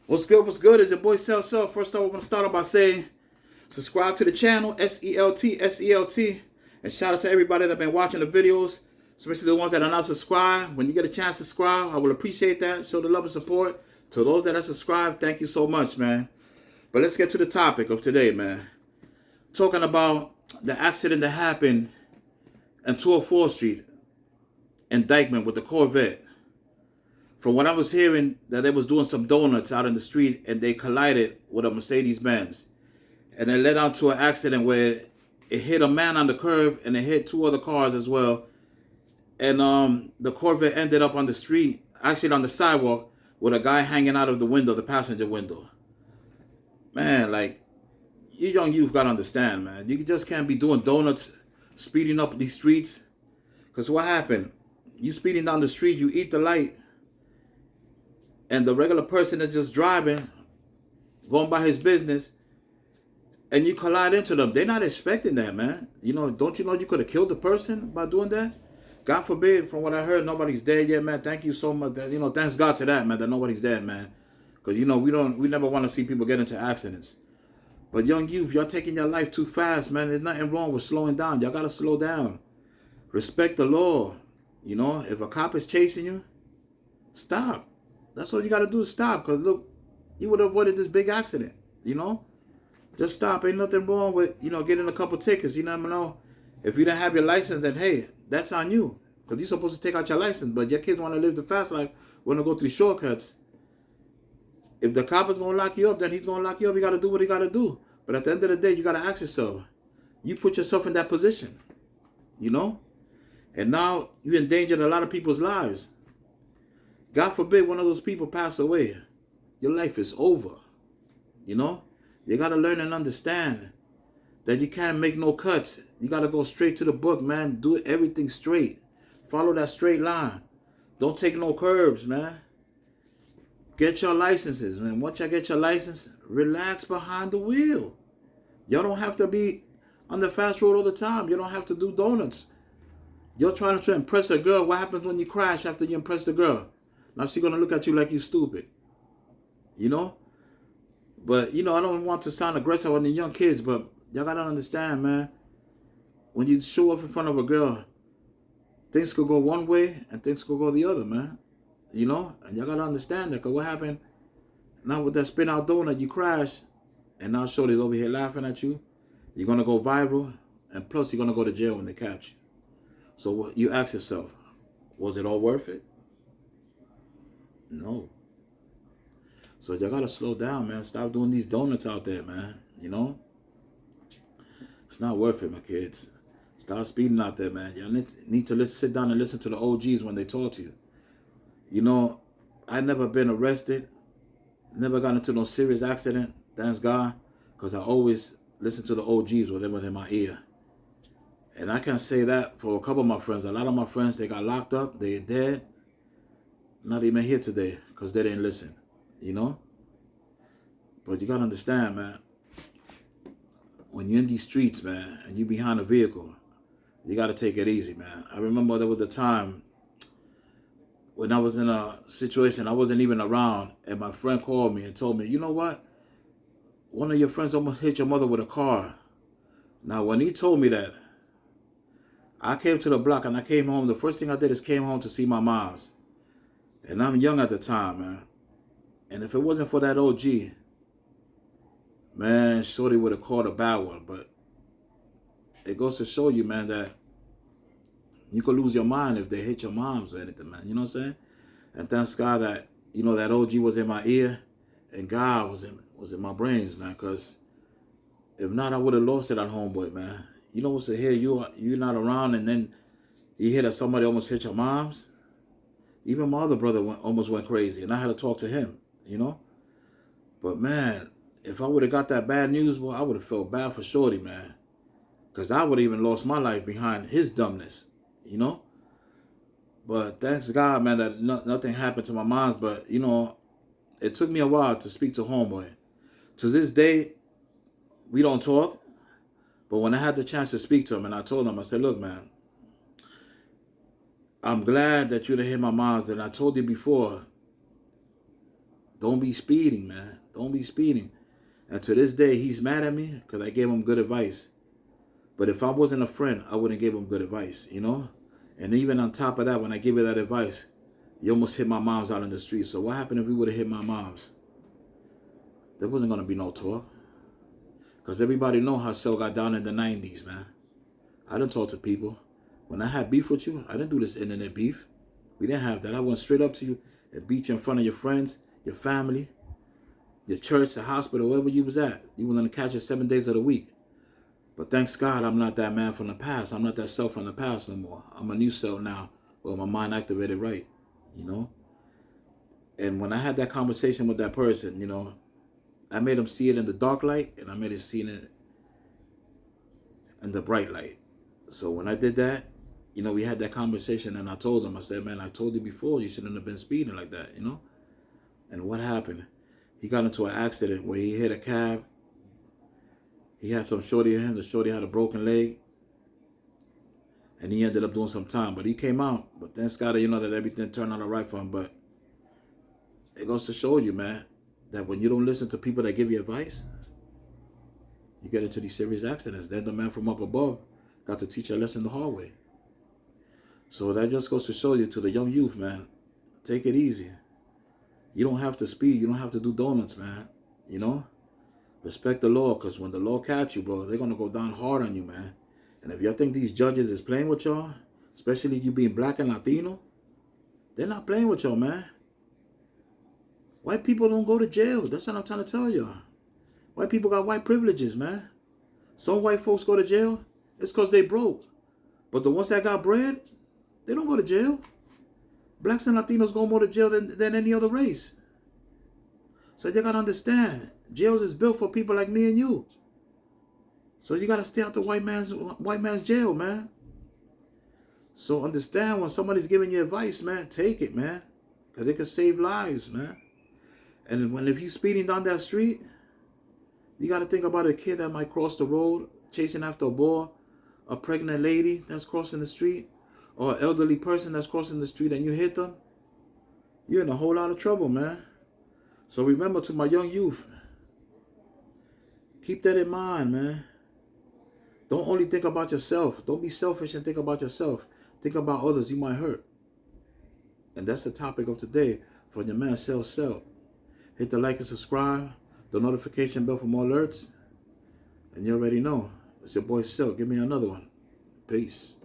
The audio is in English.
What's good? What's good? It's your boy Sel. First off, I want to start off by saying subscribe to the channel, SELT. And shout out to everybody that's been watching the videos, especially the ones that are not subscribed. When you get a chance to subscribe, I will appreciate that. Show the love and support. To those that are subscribed, thank you so much, man. But let's get to the topic of today, man. Talking about the accident that happened on 204th Street in Dykeman with the Corvette. From what I was hearing, that they was doing some donuts out in the street and they collided with a Mercedes-Benz. And it led on to an accident where it hit a man on the curb and it hit two other cars as well. And the Corvette ended up on the street, actually on the sidewalk, with a guy hanging out of the window, the passenger window. Man, like, you young youth got to understand, man. You just can't be doing donuts, speeding up these streets. Because what happened? You speeding down the street, you eat the light, and the regular person that's just driving, going by his business, and you collide into them. They're not expecting that, man. You know, don't you know you could have killed the person by doing that? God forbid, from what I heard, nobody's dead yet, man. Thank you so much. That, thanks God to that, man, that nobody's dead, man. Because, we never want to see people get into accidents. But young youth, y'all taking your life too fast, man. There's nothing wrong with slowing down. Y'all got to slow down. Respect the law. If a cop is chasing you, stop. That's all you got to do is stop. Because, look, you would have avoided this big accident, Just stop. Ain't nothing wrong with, getting a couple tickets. You never know. If you don't have your license, then, hey, that's on you. Because you're supposed to take out your license. But your kids want to live the fast life, want to go through shortcuts. If the cop is going to lock you up, then he's going to lock you up. You got to do what he got to do. But at the end of the day, you got to ask yourself, you put yourself in that position, And now you endangered a lot of people's lives. God forbid one of those people pass away. Your life is over. You got to learn and understand that you can't make no cuts. You got to go straight to the book, man. Do everything straight. Follow that straight line. Don't take no curbs, man. Get your licenses, man. Once y'all get your license, relax behind the wheel. Y'all don't have to be on the fast road all the time. You don't have to do donuts. You're trying to impress a girl. What happens when you crash after you impress the girl? Now she's going to look at you like you stupid. But, I don't want to sound aggressive on the young kids, but y'all got to understand, man. When you show up in front of a girl, things could go one way and things could go the other, man. And y'all got to understand that. Because what happened now with that spin out donut, you crash, and now shorty's over here laughing at you. You're going to go viral, and plus you're going to go to jail when they catch you. So you ask yourself, was it all worth it? No. So y'all got to slow down, man. Stop doing these donuts out there, man. It's not worth it, my kids. Stop speeding out there, man. Y'all need to sit down and listen to the OGs when they talk to you. I never been arrested. Never got into no serious accident. Thanks God. Because I always listen to the OGs when they were in my ear. And I can say that for a couple of my friends. A lot of my friends, they got locked up. They're dead. Not even here today because they didn't listen. But you got to understand, man. When you're in these streets, man, and you behind a vehicle, you got to take it easy, man. I remember there was a time when I was in a situation I wasn't even around, and my friend called me and told me, you know what? One of your friends almost hit your mother with a car. Now, when he told me that, I came to the block and I came home. The first thing I did is came home to see my mom's. And I'm young at the time, man. And if it wasn't for that OG, man, shorty would have caught a bad one. But it goes to show you, man, that you could lose your mind if they hit your moms or anything, man. You know what I'm saying? And thanks God that, that OG was in my ear and God was in my brains, man. Because if not, I would have lost it on homeboy, man. You know what's to hear you're not around and then you hear that somebody almost hit your moms? Even my other brother almost went crazy and I had to talk to him, But, man, if I would have got that bad news, boy, I would have felt bad for shorty, man. Because I would have even lost my life behind his dumbness, But thanks God, man, that nothing happened to my moms. But, it took me a while to speak to homeboy. To this day, we don't talk. But when I had the chance to speak to him and I told him, I said, look, man, I'm glad that you didn't hit my mom's. And I told you before, Don't be speeding, man. Don't be speeding. And to this day, he's mad at me because I gave him good advice. But if I wasn't a friend, I wouldn't give him good advice, you know? And even on top of that, when I gave you that advice, you almost hit my moms out in the street. So what happened if we would have hit my moms? There wasn't going to be no talk. Because everybody know how Cell got down in the 90s, man. I didn't talk to people. When I had beef with you, I didn't do this internet beef. We didn't have that. I went straight up to you and beat you in front of your friends, your family, your church, the hospital, wherever you was at. You were going to catch it 7 days of the week. But thanks God, I'm not that man from the past. I'm not that Cell from the past no more. I'm a new Cell now, with my mind activated right, you know? And when I had that conversation with that person, you know, I made him see it in the dark light, and I made him see it in the bright light. So when I did that, you know, we had that conversation, and I told him, I said, man, I told you before, you shouldn't have been speeding like that, you know? And what happened? He got into an accident where he hit a cab. He had some shorty in him. The shorty had a broken leg. And he ended up doing some time. But he came out. But thanks God, you know, that everything turned out all right for him. But it goes to show you, man, that when you don't listen to people that give you advice, you get into these serious accidents. Then the man from up above got to teach a lesson the hard way. So that just goes to show you, to the young youth, man, take it easy. You don't have to speed. You don't have to do donuts, man. You know? Respect the law, because when the law catch you, bro, they're going to go down hard on you, man. And if y'all think these judges is playing with y'all, especially you being black and Latino, they're not playing with y'all, man. White people don't go to jail. That's what I'm trying to tell y'all. White people got white privileges, man. Some white folks go to jail, it's because they broke. But the ones that got bread, they don't go to jail. Blacks and Latinos go more to jail than any other race. So you got to understand, jails is built for people like me and you. So you got to stay out the white man's jail, man. So understand, when somebody's giving you advice, man, take it, man. Because it can save lives, man. And if you're speeding down that street, you got to think about a kid that might cross the road, chasing after a ball, a pregnant lady that's crossing the street, or an elderly person that's crossing the street and you hit them. You're in a whole lot of trouble, man. So remember, to my young youth, keep that in mind, man. Don't only think about yourself. Don't be selfish and think about yourself. Think about others you might hurt. And that's the topic of today from your man, Cell. Hit the like and subscribe, the notification bell for more alerts. And you already know, it's your boy Cell. Give me another one. Peace.